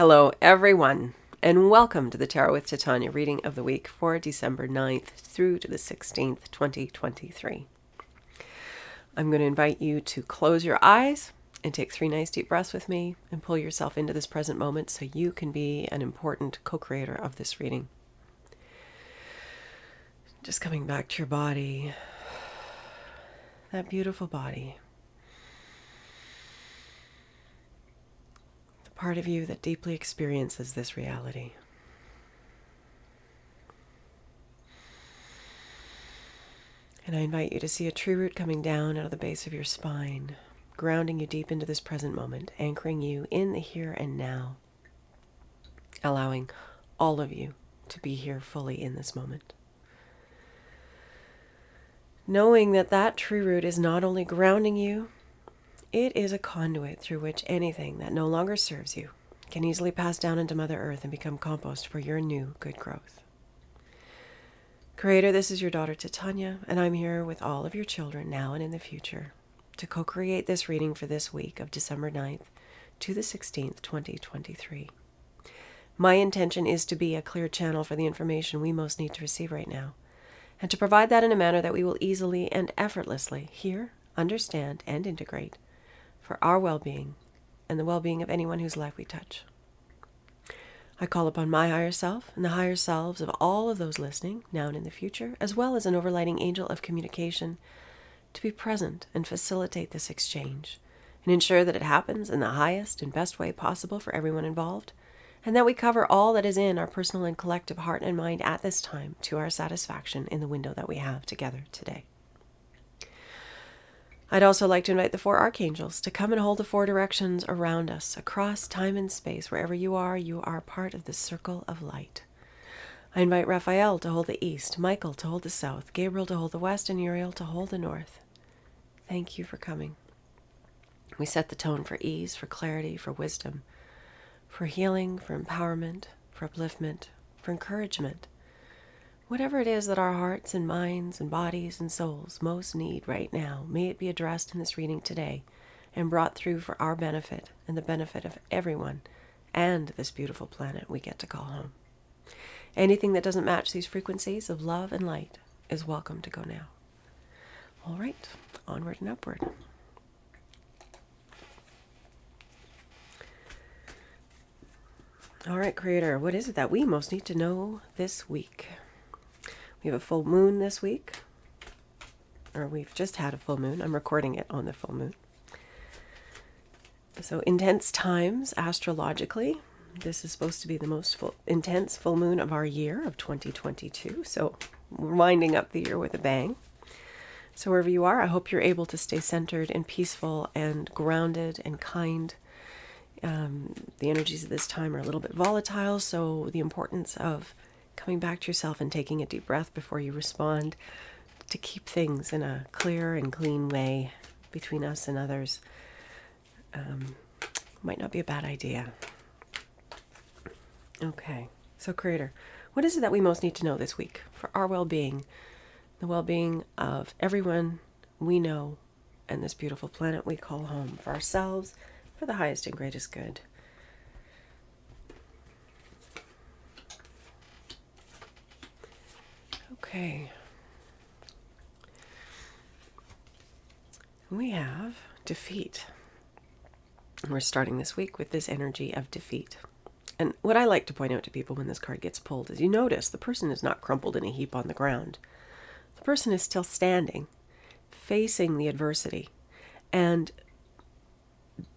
Hello, everyone, and welcome to the Tarot with Titania reading of the week for December 9th through to the 16th, 2023. I'm going to invite you to close your eyes and take 3 nice deep breaths with me and pull yourself into this present moment so you can be an important co-creator of this reading. Just coming back to your body, that beautiful body. Part of you that deeply experiences this reality. And I invite you to see a tree root coming down out of the base of your spine, grounding you deep into this present moment, anchoring you in the here and now, allowing all of you to be here fully in this moment. Knowing that that tree root is not only grounding you, it is a conduit through which anything that no longer serves you can easily pass down into Mother Earth and become compost for your new good growth. Creator, this is your daughter Titania, and I'm here with all of your children now and in the future to co-create this reading for this week of December 9th to the 16th, 2023. My intention is to be a clear channel for the information we most need to receive right now, and to provide that in a manner that we will easily and effortlessly hear, understand, and integrate for our well-being and the well-being of anyone whose life we touch. I call upon my higher self and the higher selves of all of those listening, now and in the future, as well as an overlighting angel of communication, to be present and facilitate this exchange and ensure that it happens in the highest and best way possible for everyone involved, and that we cover all that is in our personal and collective heart and mind at this time to our satisfaction in the window that we have together today. I'd also like to invite the 4 archangels to come and hold the 4 directions around us, across time and space. Wherever you are part of the circle of light. I invite Raphael to hold the east, Michael to hold the south, Gabriel to hold the west, and Uriel to hold the north. Thank you for coming. We set the tone for ease, for clarity, for wisdom, for healing, for empowerment, for upliftment, for encouragement. Whatever it is that our hearts and minds and bodies and souls most need right now, may it be addressed in this reading today and brought through for our benefit and the benefit of everyone and this beautiful planet we get to call home. Anything that doesn't match these frequencies of love and light is welcome to go now. All right, onward and upward. All right, Creator, what is it that we most need to know this week? We have a full moon this week, or we've just had a full moon. I'm recording it on the full moon. So intense times astrologically. This is supposed to be the most intense full moon of our year of 2022. So we're winding up the year with a bang. So wherever you are, I hope you're able to stay centered and peaceful and grounded and kind. The energies of this time are a little bit volatile, so the importance of coming back to yourself and taking a deep breath before you respond to keep things in a clear and clean way between us and others might not be a bad idea. Okay, so Creator, what is it that we most need to know this week for our well-being, the well-being of everyone we know and this beautiful planet we call home, for ourselves, for the highest and greatest good? Okay. We have defeat. We're starting this week with this energy of defeat. And what I like to point out to people when this card gets pulled is you notice the person is not crumpled in a heap on the ground. The person is still standing, facing the adversity, and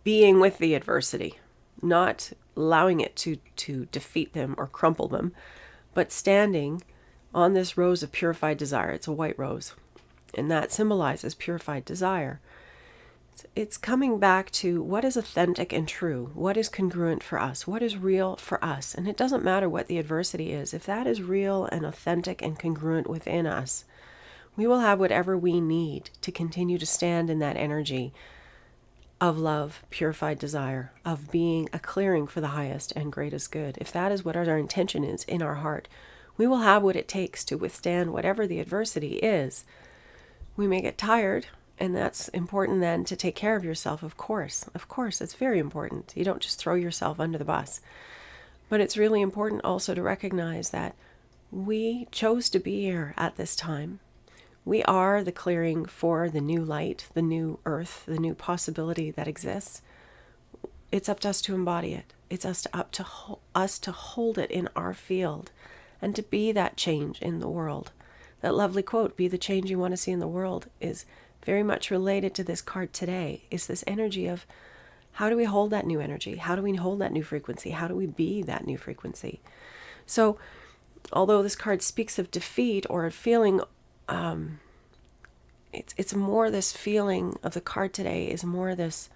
being with the adversity, not allowing it to defeat them or crumple them, but standing on this rose of purified desire. It's a white rose, and that symbolizes purified desire. It's coming back to what is authentic and true, what is congruent for us, what is real for us. And it doesn't matter what the adversity is. If that is real and authentic and congruent within us, we will have whatever we need to continue to stand in that energy of love, purified desire, of being a clearing for the highest and greatest good. If that is what our intention is in our heart, we will have what it takes to withstand whatever the adversity is. We may get tired And that's important then to take care of yourself, of course. Of course, it's very important. You don't just throw yourself under the bus. But it's really important also to recognize that we chose to be here at this time. We are the clearing for the new light, the new earth, the new possibility that exists. It's up to us to embody it. It's up to us to hold it in our field and to be that change in the world. That lovely quote, "Be the change you want to see in the world," is very much related to this card today. Is this energy of how do we hold that new energy? How do we hold that new frequency? How do we be that new frequency? So, although this card speaks of defeat or a feeling, it's more this feeling of the card today is more this,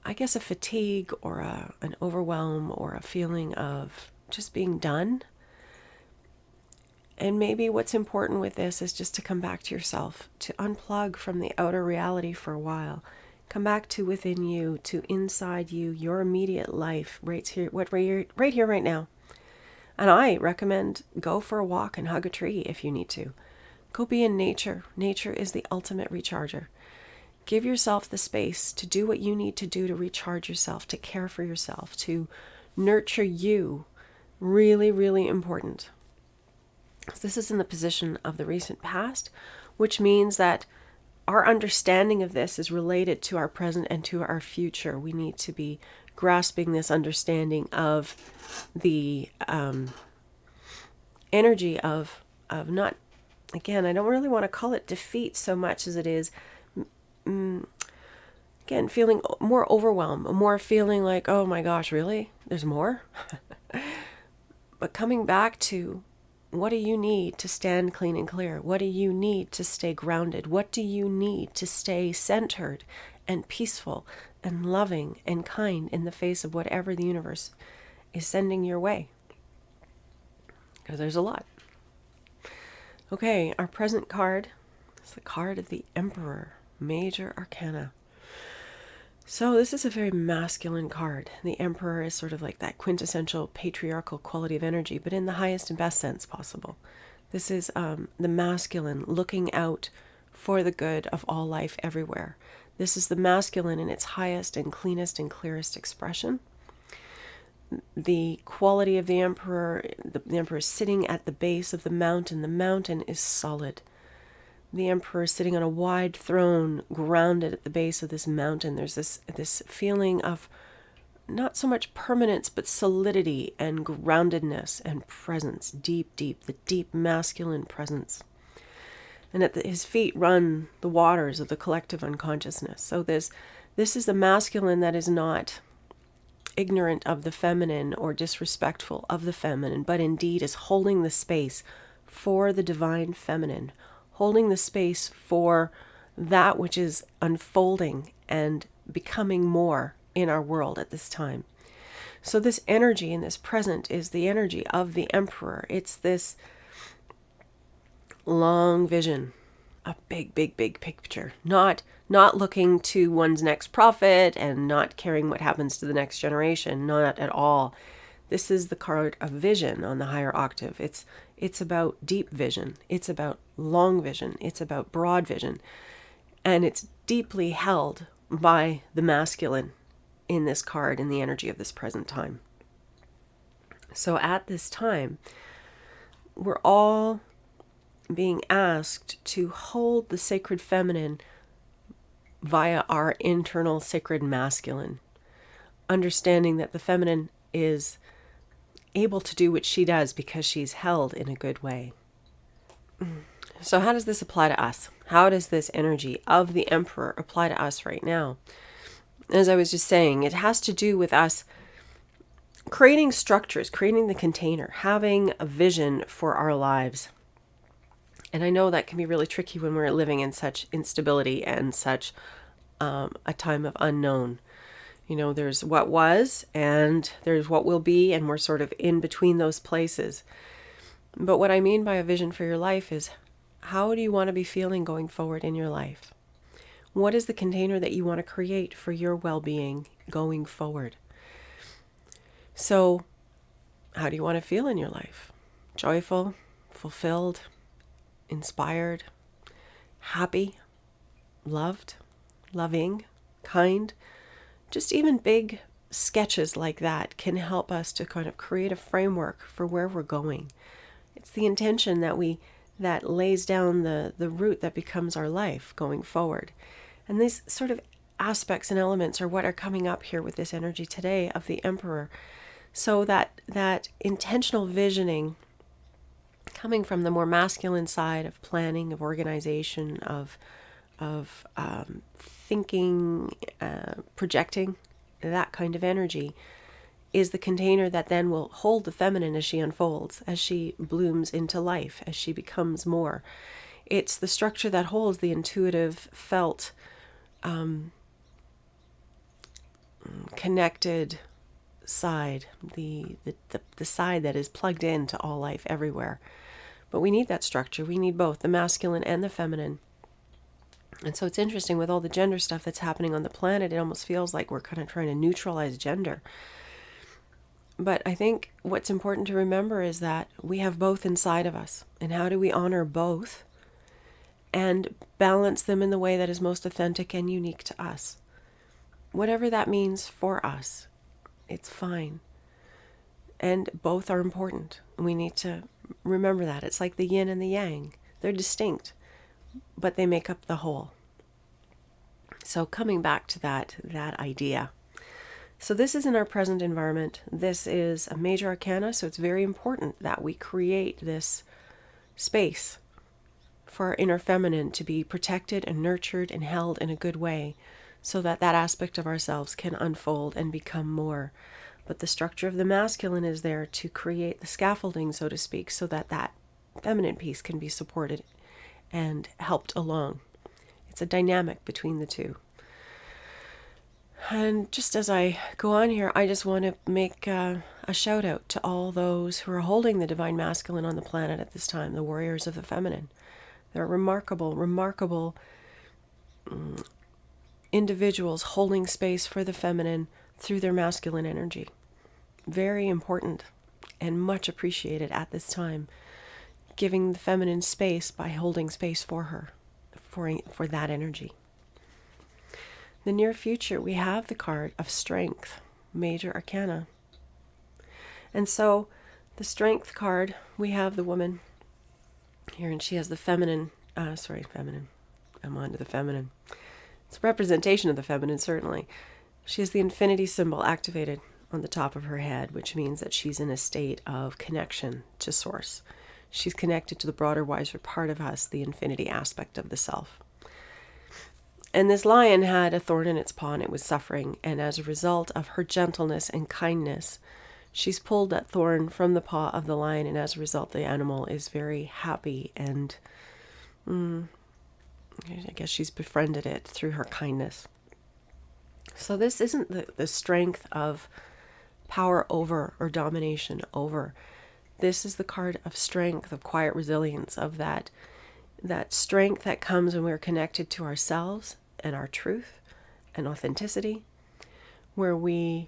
I guess, a fatigue or an overwhelm or a feeling of just being done. And maybe what's important with this is just to come back to yourself, to unplug from the outer reality for a while. Come back to within you, to inside you, your immediate life, right here, right now. And I recommend go for a walk and hug a tree if you need to. Go be in nature. Nature is the ultimate recharger. Give yourself the space to do what you need to do to recharge yourself, to care for yourself, to nurture you. Really, really important. This is in the position of the recent past, which means that our understanding of this is related to our present and to our future. We need to be grasping this understanding of the energy of not, again, I don't really want to call it defeat so much as it is, again, feeling more overwhelmed, more feeling like, oh my gosh, really? There's more? But coming back to, what do you need to stand clean and clear? What do you need to stay grounded? What do you need to stay centered and peaceful and loving and kind in the face of whatever the universe is sending your way? Because there's a lot. Okay, our present card is the card of the Emperor, Major Arcana. So this is a very masculine card. The Emperor is sort of like that quintessential patriarchal quality of energy, but in the highest and best sense possible. This is the masculine looking out for the good of all life everywhere. This is the masculine in its highest and cleanest and clearest expression. The quality of the Emperor is sitting at the base of the mountain. The mountain is solid. The Emperor is sitting on a wide throne, grounded at the base of this mountain. There's this feeling of not so much permanence, but solidity and groundedness and presence, the deep masculine presence. And at his feet run the waters of the collective unconsciousness. So this is the masculine that is not ignorant of the feminine or disrespectful of the feminine, but indeed is holding the space for the divine feminine, holding the space for that which is unfolding and becoming more in our world at this time. So this energy in this present is the energy of the Emperor. It's this long vision, a big picture, not looking to one's next profit and not caring what happens to the next generation, not at all. This is the card of vision on the higher octave. It's about deep vision. It's about long vision. It's about broad vision. And it's deeply held by the masculine in this card, in the energy of this present time. So at this time, we're all being asked to hold the sacred feminine via our internal sacred masculine, understanding that the feminine is able to do what she does because she's held in a good way. So how does this apply to us? How does this energy of the Emperor apply to us right now? As I was just saying, it has to do with us creating structures, creating the container, having a vision for our lives. And I know that can be really tricky when we're living in such instability and such a time of unknown. You know, there's what was and there's what will be, and we're sort of in between those places. But what I mean by a vision for your life is, how do you want to be feeling going forward in your life? What is the container that you want to create for your well-being going forward? So, how do you want to feel in your life? Joyful, fulfilled, inspired, happy? loved, loving, kind. Just even big sketches like that can help us to kind of create a framework for where we're going. It's the intention that lays down the route that becomes our life going forward. And these sort of aspects and elements are what are coming up here with this energy today of the Emperor. So that intentional visioning coming from the more masculine side of planning, of organization, of thinking, projecting, that kind of energy is the container that then will hold the feminine as she unfolds, as she blooms into life, as she becomes more. It's the structure that holds the intuitive, felt, connected side, the side that is plugged into all life everywhere. But we need that structure. We need both the masculine and the feminine. And so it's interesting with all the gender stuff that's happening on the planet, it almost feels like we're kind of trying to neutralize gender. But I think what's important to remember is that we have both inside of us. And how do we honor both and balance them in the way that is most authentic and unique to us? Whatever that means for us, it's fine. And both are important. We need to remember that. It's like the yin and the yang. They're distinct, but they make up the whole. So coming back to that idea. So this is in our present environment. This is a major arcana, so it's very important that we create this space for our inner feminine to be protected and nurtured and held in a good way, so that that aspect of ourselves can unfold and become more. But the structure of the masculine is there to create the scaffolding, so to speak, so that that feminine piece can be supported and helped along. It's a dynamic between the two. And just as I go on here, I just want to make a shout out to all those who are holding the divine masculine on the planet at this time, the warriors of the feminine. They're remarkable, remarkable individuals holding space for the feminine through their masculine energy. Very important and much appreciated at this time, giving the feminine space by holding space for her, for that energy. The near future, we have the card of strength, major arcana. And so the strength card, we have the woman here, and she has the feminine. I'm on to the feminine. It's a representation of the feminine, certainly. She has the infinity symbol activated on the top of her head, which means that she's in a state of connection to source. She's connected to the broader, wiser part of us, the infinity aspect of the self. And this lion had a thorn in its paw and it was suffering. And as a result of her gentleness and kindness, she's pulled that thorn from the paw of the lion. And as a result, the animal is very happy. And I guess she's befriended it through her kindness. So this isn't the strength of power over or domination over. This is the card of strength, of quiet resilience, of that strength that comes when we're connected to ourselves and our truth and authenticity, where we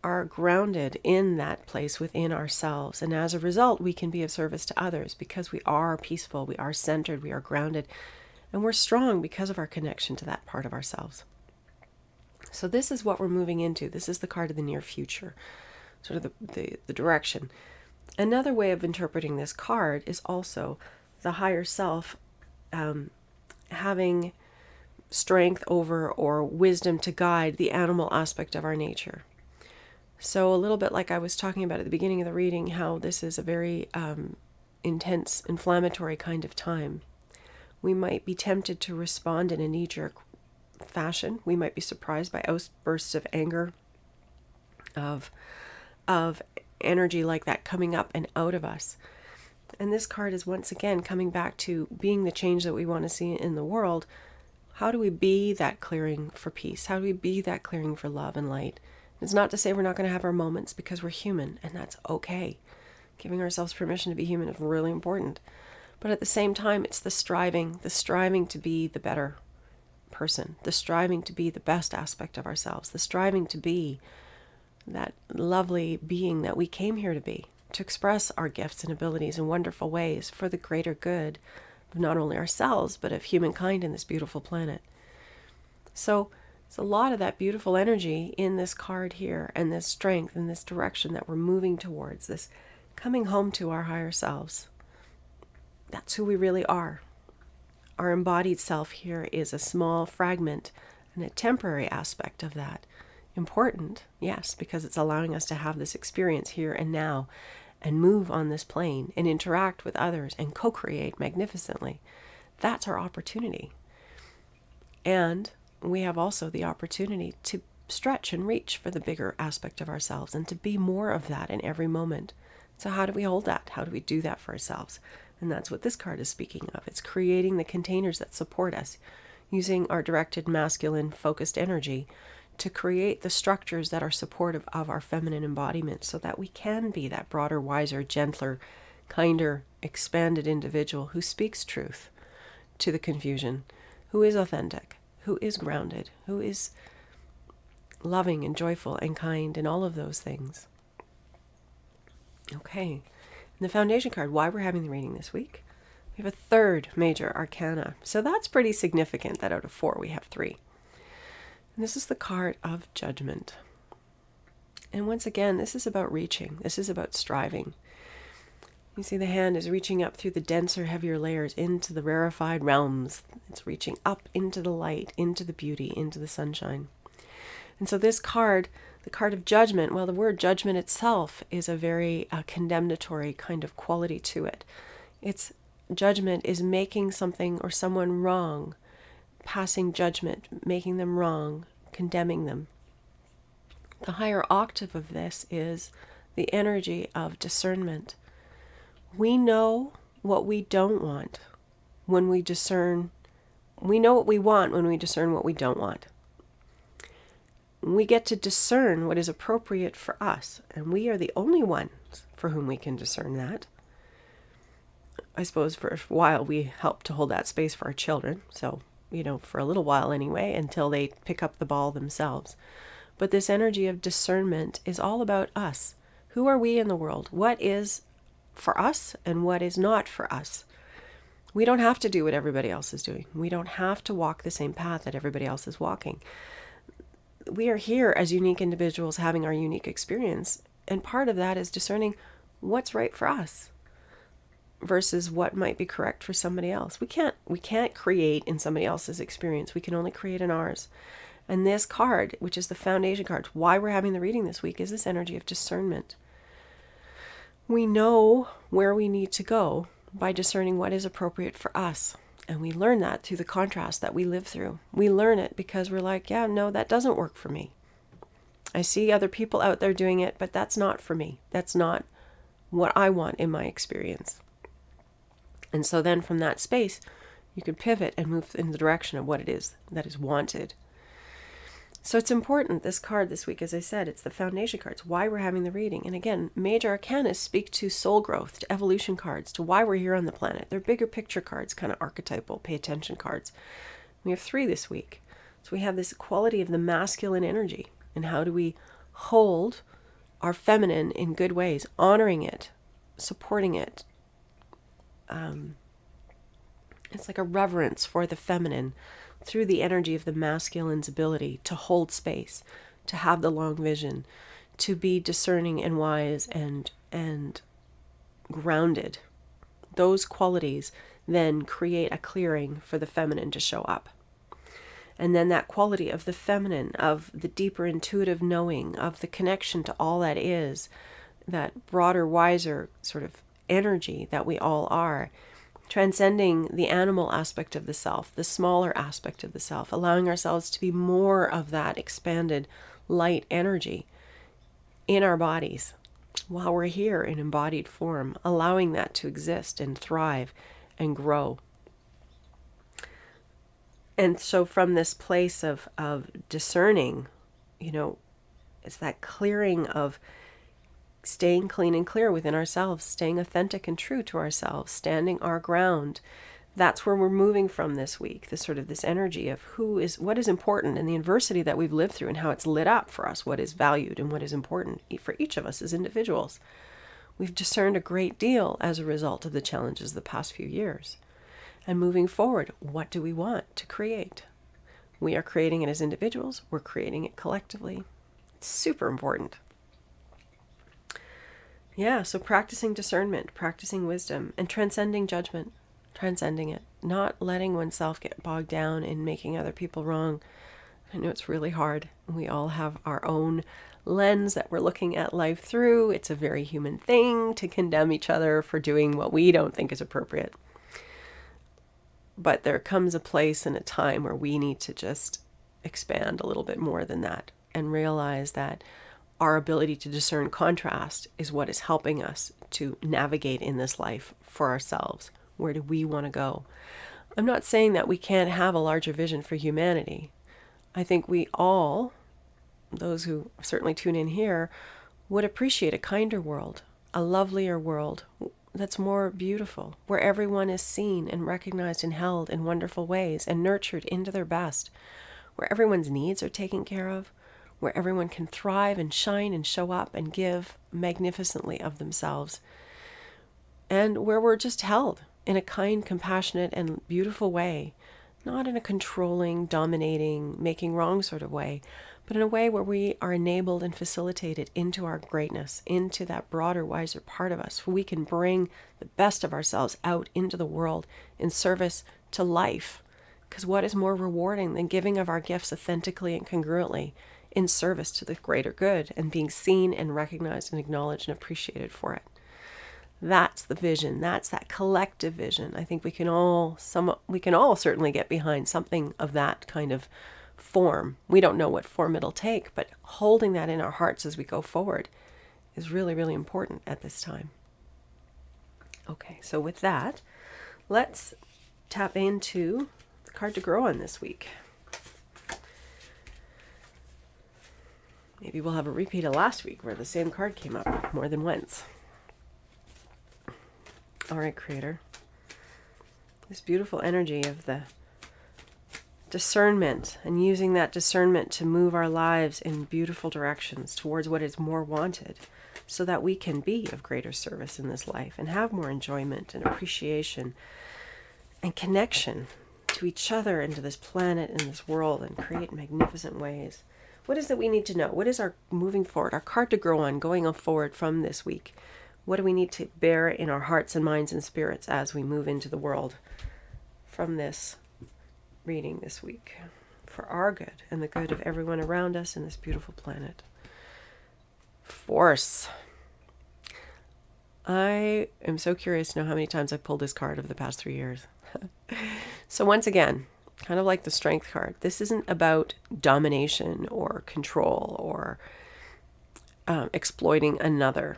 are grounded in that place within ourselves. And as a result, we can be of service to others because we are peaceful, we are centered, we are grounded, and we're strong because of our connection to that part of ourselves. So this is what we're moving into. This is the card of the near future, sort of the direction. Another way of interpreting this card is also the higher self having strength over or wisdom to guide the animal aspect of our nature. So a little bit like I was talking about at the beginning of the reading, how this is a very intense, inflammatory kind of time. We might be tempted to respond in a knee-jerk fashion. We might be surprised by outbursts of anger, of energy like that coming up and out of us. And this card is once again coming back to being the change that we want to see in the world. How do we be that clearing for peace? How do we be that clearing for love and light? It's not to say we're not going to have our moments, because we're human, and that's okay. Giving ourselves permission to be human is really important. But at the same time, it's the striving to be the better person, the striving to be the best aspect of ourselves, the striving to be that lovely being that we came here to be, to express our gifts and abilities in wonderful ways for the greater good of not only ourselves, but of humankind in this beautiful planet. So it's a lot of that beautiful energy in this card here, and this strength and this direction that we're moving towards, this coming home to our higher selves. That's who we really are. Our embodied self here is a small fragment and a temporary aspect of that. Important, yes, because it's allowing us to have this experience here and now and move on this plane and interact with others and co-create magnificently. That's our opportunity. And we have also the opportunity to stretch and reach for the bigger aspect of ourselves and to be more of that in every moment. So how do we hold that? How do we do that for ourselves? And that's what this card is speaking of. It's creating the containers that support us, using our directed masculine focused energy to create the structures that are supportive of our feminine embodiment so that we can be that broader, wiser, gentler, kinder, expanded individual who speaks truth to the confusion, who is authentic, who is grounded, who is loving and joyful and kind and all of those things. Okay. And the foundation card, why we're having the reading this week, we have a third major arcana. So that's pretty significant that out of 4 we have 3. And this is the card of judgment. And once again, this is about reaching. This is about striving. You see the hand is reaching up through the denser, heavier layers into the rarefied realms. It's reaching up into the light, into the beauty, into the sunshine. And so this card, the card of judgment, well, the word judgment itself is a very condemnatory kind of quality to it. It's judgment is making something or someone wrong, passing judgment, making them wrong, condemning them. The higher octave of this is the energy of discernment. We know what we don't want when we discern. We know what we want when we discern what we don't want. We get to discern what is appropriate for us, and we are the only ones for whom we can discern that. I suppose for a while we help to hold that space for our children, so, for a little while anyway, until they pick up the ball themselves. But this energy of discernment is all about us. Who are we in the world? What is for us and what is not for us? We don't have to do what everybody else is doing. We don't have to walk the same path that everybody else is walking. We are here as unique individuals having our unique experience. And part of that is discerning what's right for us versus what might be correct for somebody else. We can't create in somebody else's experience. We can only create in ours. And this card, which is the foundation card, why we're having the reading this week, is this energy of discernment. We know where we need to go by discerning what is appropriate for us. And we learn that through the contrast that we live through. We learn it because we're like, yeah, no, that doesn't work for me. I see other people out there doing it, but that's not for me. That's not what I want in my experience. And so then from that space, you can pivot and move in the direction of what it is that is wanted. So it's important, this card this week, as I said, it's the foundation cards, why we're having the reading. And again, major arcana speak to soul growth, to evolution cards, to why we're here on the planet. They're bigger picture cards, kind of archetypal, pay attention cards. We have 3 this week. So we have this quality of the masculine energy. And how do we hold our feminine in good ways, honoring it, supporting it. It's like a reverence for the feminine, through the energy of the masculine's ability to hold space, to have the long vision, to be discerning and wise and grounded. Those qualities then create a clearing for the feminine to show up. And then that quality of the feminine, of the deeper intuitive knowing, of the connection to all that is, that broader, wiser sort of energy that we all are, transcending the animal aspect of the self, the smaller aspect of the self, allowing ourselves to be more of that expanded light energy in our bodies while we're here in embodied form, allowing that to exist and thrive and grow. And so from this place of discerning, it's that clearing of staying clean and clear within ourselves, staying authentic and true to ourselves, standing our ground. That's where we're moving from this week, this energy of what is important and the adversity that we've lived through and how it's lit up for us, what is valued and what is important for each of us as individuals. We've discerned a great deal as a result of the challenges of the past few years. And moving forward, what do we want to create? We are creating it as individuals. We're creating it collectively. It's super important. Yeah, so practicing discernment, practicing wisdom, and transcending judgment, transcending it, not letting oneself get bogged down in making other people wrong. I know it's really hard. We all have our own lens that we're looking at life through. It's a very human thing to condemn each other for doing what we don't think is appropriate. But there comes a place and a time where we need to just expand a little bit more than that and realize that our ability to discern contrast is what is helping us to navigate in this life for ourselves. Where do we want to go? I'm not saying that we can't have a larger vision for humanity. I think we all, those who certainly tune in here, would appreciate a kinder world, a lovelier world that's more beautiful, where everyone is seen and recognized and held in wonderful ways and nurtured into their best, where everyone's needs are taken care of, where everyone can thrive and shine and show up and give magnificently of themselves, and where we're just held in a kind, compassionate, and beautiful way, not in a controlling, dominating, making wrong sort of way, but in a way where we are enabled and facilitated into our greatness, into that broader, wiser part of us, where we can bring the best of ourselves out into the world in service to life. Because what is more rewarding than giving of our gifts authentically and congruently in service to the greater good and being seen and recognized and acknowledged and appreciated for it? That's the vision. That's that collective vision. I think we can all certainly get behind something of that kind of form. We don't know what form it'll take, but holding that in our hearts as we go forward is really, really important at this time. Okay, so with that, let's tap into the card to grow on this week. Maybe we'll have a repeat of last week where the same card came up more than once. All right, Creator. This beautiful energy of the discernment and using that discernment to move our lives in beautiful directions towards what is more wanted so that we can be of greater service in this life and have more enjoyment and appreciation and connection to each other and to this planet and this world and create magnificent ways. What is it we need to know? What is our moving forward, our card to grow on, going on forward from this week? What do we need to bear in our hearts and minds and spirits as we move into the world from this reading this week for our good and the good of everyone around us in this beautiful planet? Force. I am so curious to know how many times I've pulled this card over the past 3 years. So once again, kind of like the strength card, this isn't about domination or control or exploiting another.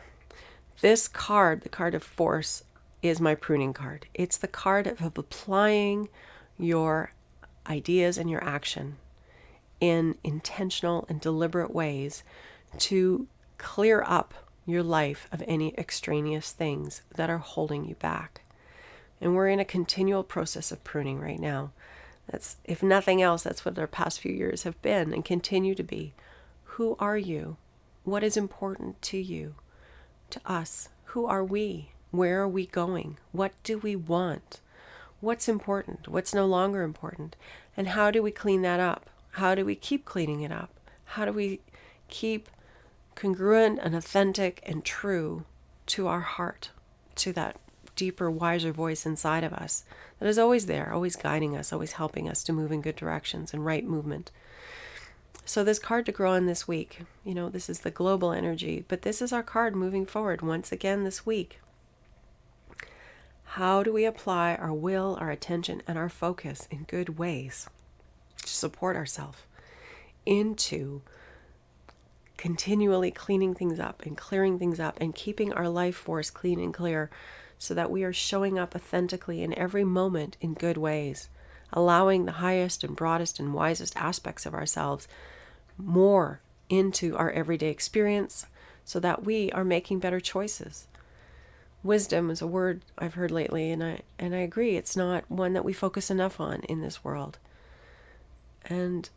This card, the card of force, is my pruning card. It's the card of applying your ideas and your action in intentional and deliberate ways to clear up your life of any extraneous things that are holding you back. And we're in a continual process of pruning right now. That's, if nothing else, that's what our past few years have been and continue to be. Who are you? What is important to you? To us? Who are we? Where are we going? What do we want? What's important? What's no longer important? And how do we clean that up? How do we keep cleaning it up? How do we keep congruent and authentic and true to our heart, to that deeper, wiser voice inside of us that is always there, always guiding us, always helping us to move in good directions and right movement? So this card to grow on this week, this is the global energy, but this is our card moving forward once again this week. How do we apply our will, our attention, and our focus in good ways to support ourselves into continually cleaning things up and clearing things up and keeping our life force clean and clear so that we are showing up authentically in every moment in good ways, allowing the highest and broadest and wisest aspects of ourselves more into our everyday experience so that we are making better choices. Wisdom is a word I've heard lately, and I agree, it's not one that we focus enough on in this world. And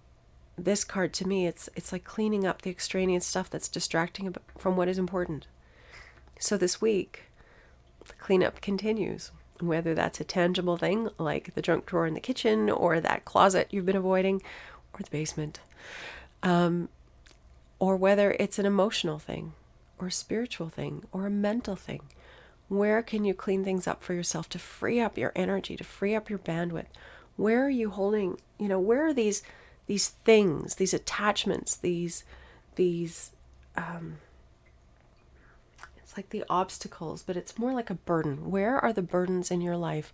this card, to me, it's like cleaning up the extraneous stuff that's distracting from what is important. So this week, the cleanup continues. whether that's a tangible thing like the junk drawer in the kitchen or that closet you've been avoiding or the basement, or whether it's an emotional thing or a spiritual thing or a mental thing. Where can you clean things up for yourself to free up your energy, to free up your bandwidth? Where are you holding, where are these things, these attachments, these it's like the obstacles, but it's more like a burden. Where are the burdens in your life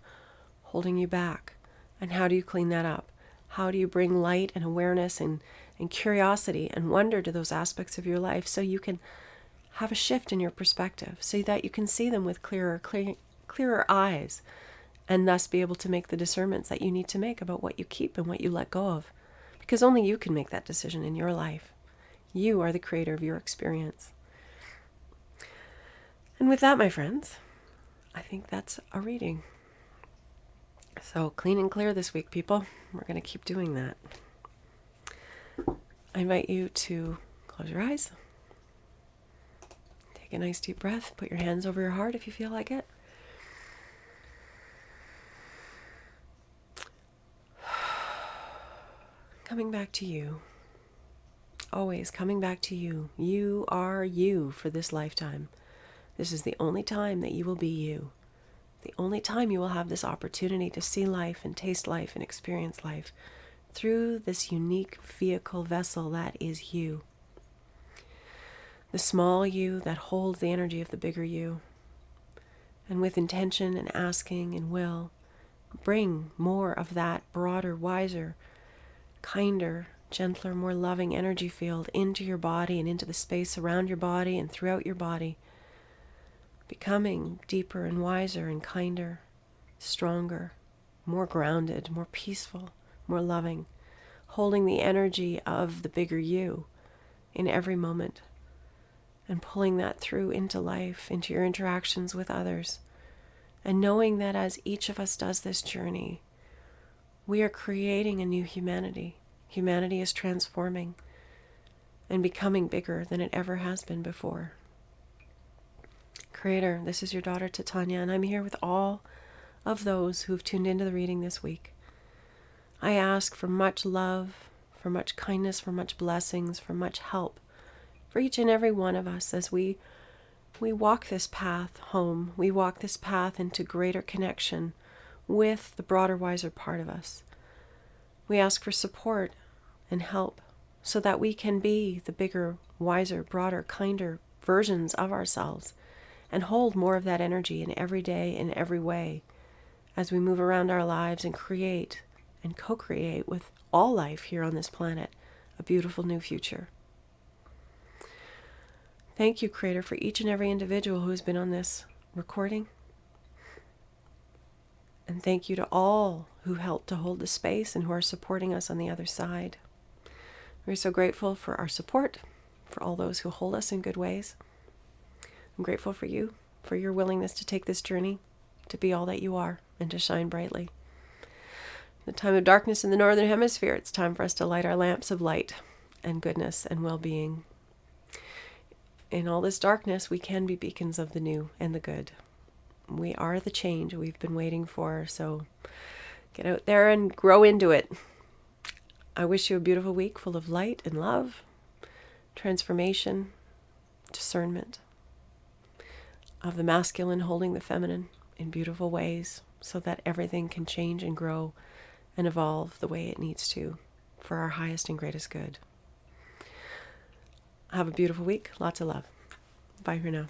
holding you back? And how do you clean that up? How do you bring light and awareness and curiosity and wonder to those aspects of your life so you can have a shift in your perspective, so that you can see them with clearer eyes, and thus be able to make the discernments that you need to make about what you keep and what you let go of? Because only you can make that decision in your life. You are the creator of your experience. And with that, my friends, I think that's a reading. So clean and clear this week, people. We're going to keep doing that. I invite you to close your eyes. Take a nice deep breath. Put your hands over your heart if you feel like it. Coming back to you. Always coming back to you. You are you for this lifetime. This is the only time that you will be you. The only time you will have this opportunity to see life and taste life and experience life through this unique vehicle vessel that is you. The small you that holds the energy of the bigger you. And with intention and asking and will, bring more of that broader, wiser, kinder, gentler, more loving energy field into your body and into the space around your body and throughout your body. Becoming deeper and wiser and kinder, stronger, more grounded, more peaceful, more loving, holding the energy of the bigger you in every moment and pulling that through into life, into your interactions with others, and knowing that as each of us does this journey, we are creating a new humanity. Humanity is transforming and becoming bigger than it ever has been before. Creator, this is your daughter Titania, and I'm here with all of those who've tuned into the reading this week. I ask for much love, for much kindness, for much blessings, for much help for each and every one of us as we walk this path home. We walk this path into greater connection with the broader, wiser part of us. We ask for support and help so that we can be the bigger, wiser, broader, kinder versions of ourselves and hold more of that energy in every day, in every way, as we move around our lives and create and co-create with all life here on this planet a beautiful new future. Thank you, Creator, for each and every individual who has been on this recording. And thank you to all who helped to hold the space and who are supporting us on the other side. We're so grateful for our support, for all those who hold us in good ways. I'm grateful for you, for your willingness to take this journey, to be all that you are, and to shine brightly. In the time of darkness in the Northern Hemisphere, it's time for us to light our lamps of light and goodness and well-being. In all this darkness, we can be beacons of the new and the good. We are the change we've been waiting for, so get out there and grow into it. I wish you a beautiful week full of light and love, transformation, discernment, of the masculine holding the feminine in beautiful ways so that everything can change and grow and evolve the way it needs to for our highest and greatest good. Have a beautiful week. Lots of love. Bye for now.